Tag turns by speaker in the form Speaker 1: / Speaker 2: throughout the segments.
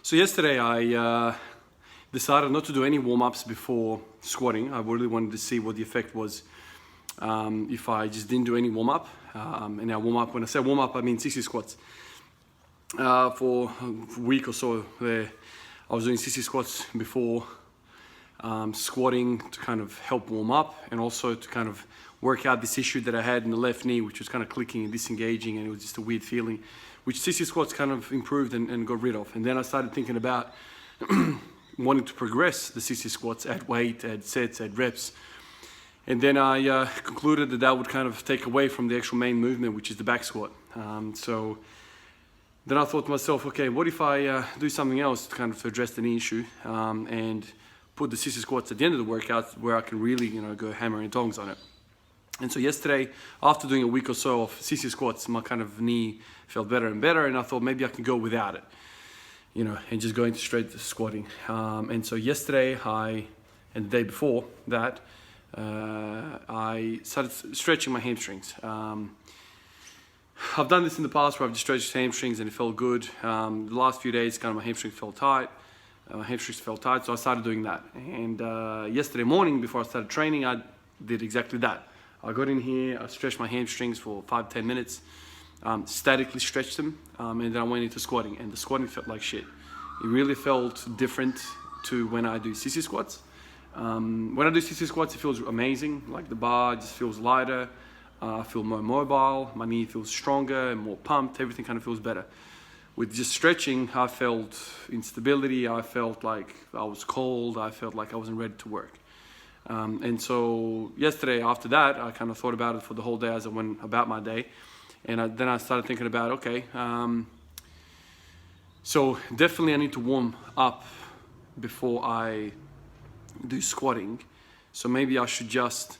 Speaker 1: So yesterday I decided not to do any warm-ups before squatting. I really wanted to see what the effect was if I just didn't do any warm-up. And now warm-up, when I say warm-up, I mean 60 squats. For a week or so there, I was doing 60 squats before squatting to kind of help warm up, and also to kind of work out this issue that I had in the left knee, which was kind of clicking and disengaging, and it was just a weird feeling, which 60 squats kind of improved and got rid of. And then I started thinking about wanting to progress the 60 squats at weight, at sets, at reps. And then I concluded that that would kind of take away from the actual main movement, which is the back squat. So then I thought to myself, okay, what if I do something else to kind of address the knee issue, and put the 60 squats at the end of the workout where I can really, go hammer and tongs on it. And so yesterday, after doing a week or so of 60 squats, my kind of knee felt better and better, and I thought maybe I can go without it, and just go into straight squatting. And so yesterday, and the day before that, I started stretching my hamstrings. I've done this in the past where I've just stretched hamstrings and it felt good. The last few days, kind of my hamstrings felt tight. So I started doing that. And yesterday morning, before I started training, I did exactly that. I got in here, I stretched my hamstrings for 5-10 minutes, statically stretched them, and then I went into squatting. And the squatting felt like shit. It really felt different to when I do sissy squats. When I do sissy squats, it feels amazing. Like the bar just feels lighter. I feel more mobile. My knee feels stronger and more pumped. Everything kind of feels better. With just stretching, I felt instability. I felt like I was cold. I felt like I wasn't ready to work. And so yesterday, after that, I kind of thought about it for the whole day as I went about my day. And then I started thinking about, okay, so definitely I need to warm up before I do squatting. So maybe I should just,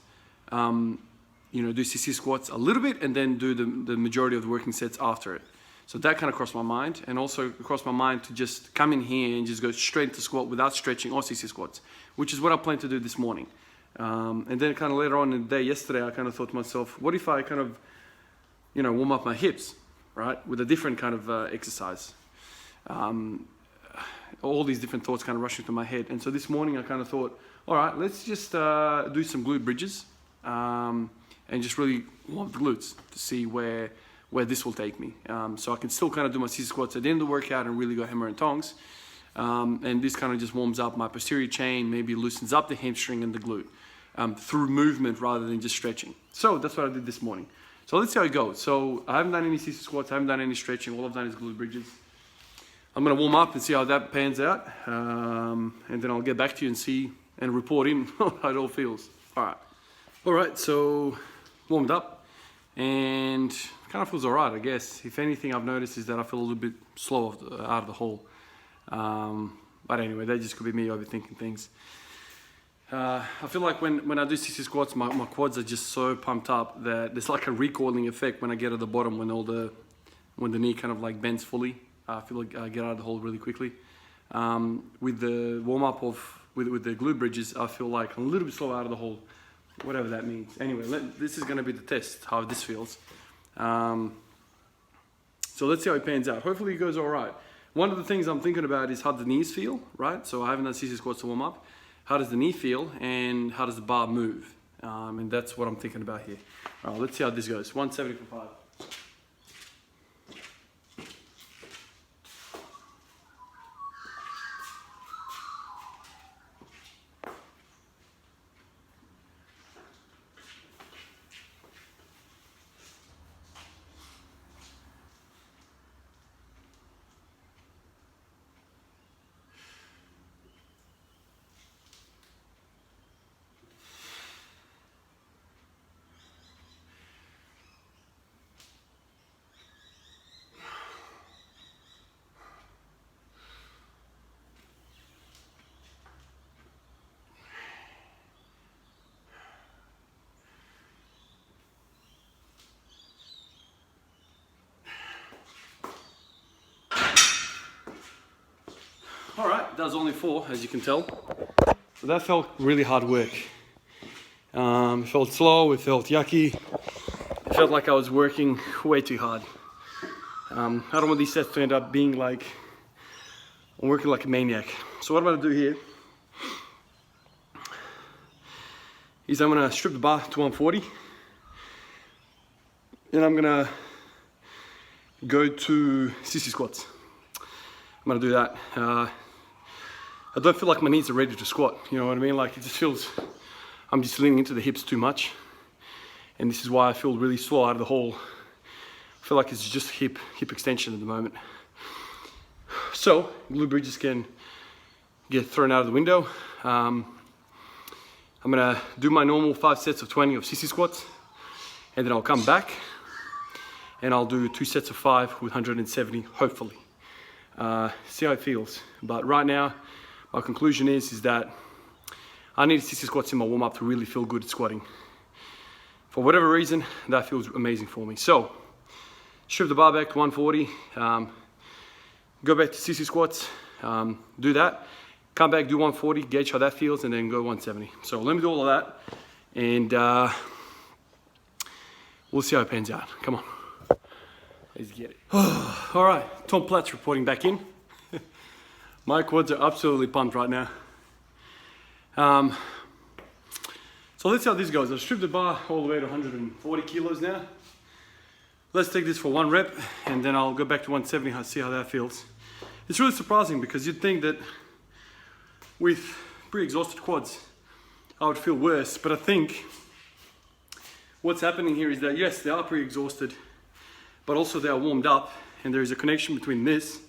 Speaker 1: do CC squats a little bit and then do the majority of the working sets after it. So that kind of crossed my mind, and also crossed my mind to just come in here and just go straight to squat without stretching or CC squats, which is what I plan to do this morning. And then kind of later on in the day, yesterday, I kind of thought to myself, what if I kind of, warm up my hips, right, with a different kind of exercise? All these different thoughts kind of rushing through my head. And so this morning I kind of thought, all right, let's just do some glute bridges, and just really warm the glutes to see where this will take me. So I can still kind of do my CC squats at the end of the workout and really go hammer and tongs. And this kind of just warms up my posterior chain, maybe loosens up the hamstring and the glute through movement rather than just stretching. So that's what I did this morning. So let's see how it goes. So I haven't done any CC squats, I haven't done any stretching. All I've done is glute bridges. I'm going to warm up and see how that pans out. And then I'll get back to you and see and report in how it all feels. All right, so warmed up and kind of feels all right, I guess. If anything I've noticed is that I feel a little bit slow out of the hole. But anyway, that just could be me overthinking things. I feel like when I do 60 squats, my quads are just so pumped up that there's like a recoiling effect when I get at the bottom, when the knee kind of like bends fully. I feel like I get out of the hole really quickly. With the warm-up with the glute bridges, I feel like I'm a little bit slow out of the hole, whatever that means. Anyway, this is going to be the test, how this feels. So let's see how it pans out. Hopefully it goes all right. One of the things I'm thinking about is how the knees feel, right? So I haven't done CC squats to warm up. How does the knee feel, and how does the bar move? And that's what I'm thinking about here. All right, let's see how this goes. 170 for 5. All right, that was only 4, as you can tell. So that felt really hard work. It felt slow, it felt yucky. It felt like I was working way too hard. I don't want these sets to end up being like I'm working like a maniac. So what I'm gonna do here is I'm gonna strip the bar to 140, and I'm gonna go to sissy squats. I'm gonna do that. I don't feel like my knees are ready to squat, you know what I mean? Like it just feels, I'm just leaning into the hips too much. And this is why I feel really slow out of the hole. I feel like it's just hip extension at the moment. So glute bridges can get thrown out of the window. I'm gonna do my normal 5 sets of 20 of sissy squats, and then I'll come back and I'll do 2 sets of 5 with 170, hopefully. See how it feels. But right now, my conclusion is that I need sissy squats in my warm up to really feel good at squatting. For whatever reason, that feels amazing for me. So, strip the bar back to 140, go back to sissy squats, do that, come back, do 140, gauge how that feels, and then go 170. So let me do all of that, and we'll see how it pans out. Come on, let's get it. All right, Tom Platz reporting back in. My quads are absolutely pumped right now. So let's see how this goes. I've stripped the bar all the way to 140 kilos now. Let's take this for 1 rep, and then I'll go back to 170 and see how that feels. It's really surprising because you'd think that with pre-exhausted quads, I would feel worse, but I think what's happening here is that yes, they are pre-exhausted, but also they are warmed up, and there is a connection between this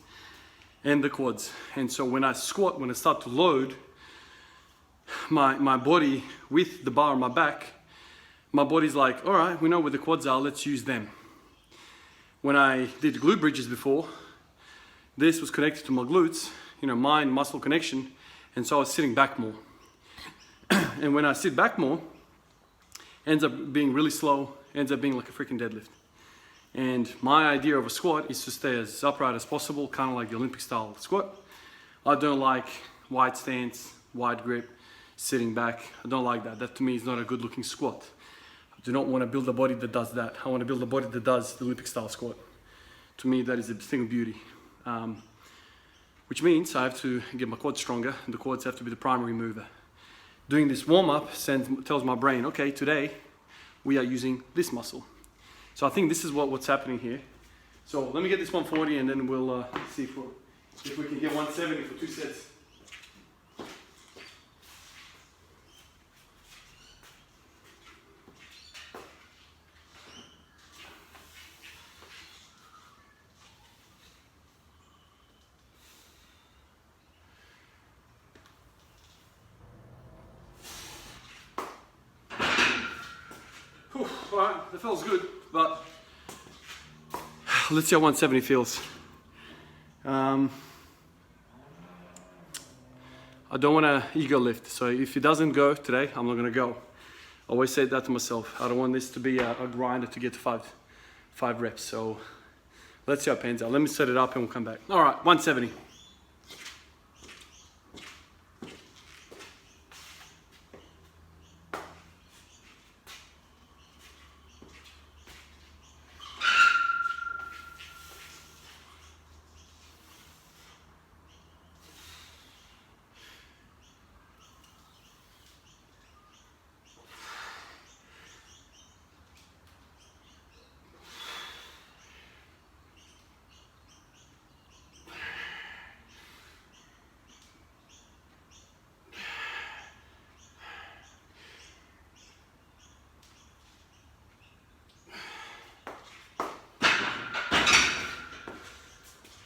Speaker 1: and the quads. And so when I squat, when I start to load my body with the bar on my back, my body's like, all right, we know where the quads are, let's use them. When I did glute bridges before, this was connected to my glutes, you know, mind muscle connection, and so I was sitting back more. And when I sit back more, ends up being really slow, ends up being like a freaking deadlift. And my idea of a squat is to stay as upright as possible, kind of like the Olympic style squat. I don't like wide stance, wide grip, sitting back. I don't like that. That to me is not a good looking squat. I do not want to build a body that does that. I want to build a body that does the Olympic style squat. To me, that is a thing of beauty. Which means I have to get my quads stronger, and the quads have to be the primary mover. Doing this warm up tells my brain, okay, today we are using this muscle. So I think this is what's happening here. So let me get this 140, and then we'll see if we can get 170 for 2 sets. Alright, that feels good, but let's see how 170 feels. I don't want to ego lift, so if it doesn't go today, I'm not going to go. I always say that to myself. I don't want this to be a grinder to get to five reps, so let's see how it pans out. Let me set it up and we'll come back. Alright, 170.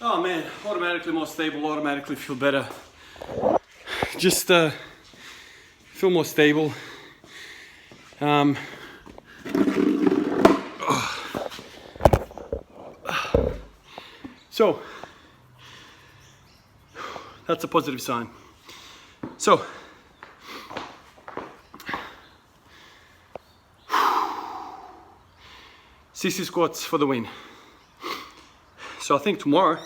Speaker 1: Oh man, automatically more stable, automatically feel better. Just feel more stable. So, that's a positive sign. So, sissy squats for the win. So I think tomorrow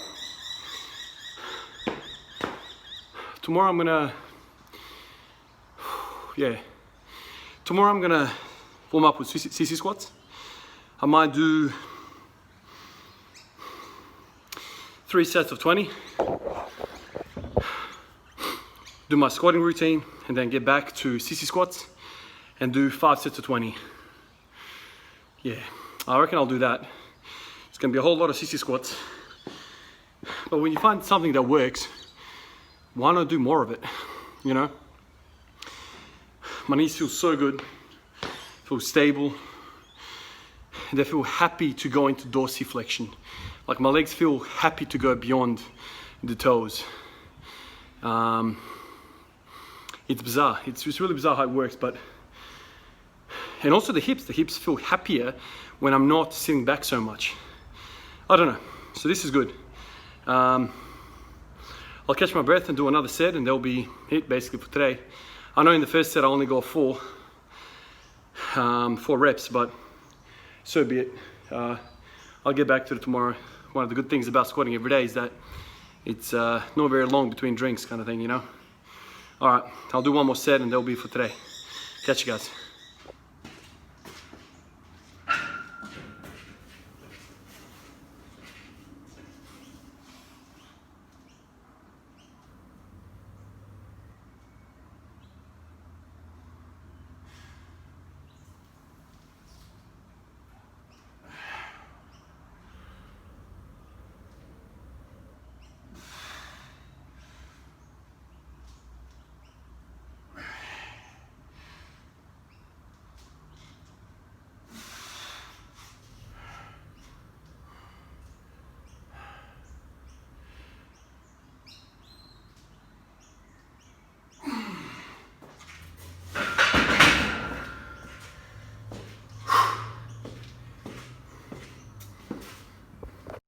Speaker 1: I'm gonna, tomorrow I'm gonna warm up with sissy squats. I might do 3 sets of 20, do my squatting routine, and then get back to sissy squats and do 5 sets of 20. Yeah, I reckon I'll do that. It's gonna be a whole lot of sissy squats. But when you find something that works, why not do more of it, you know? My knees feel so good, feel stable. They feel happy to go into dorsiflexion. Like my legs feel happy to go beyond the toes. It's bizarre. It's really bizarre how it works, but and also the hips feel happier when I'm not sitting back so much. I don't know. So this is good. I'll catch my breath and do another set, and that'll be it basically for today. I know in the first set I only got 4 reps, but so be it. I'll get back to it tomorrow. One of the good things about squatting every day is that it's not very long between drinks kind of thing, you know? All right, I'll do one more set and that'll be for today. Catch you guys.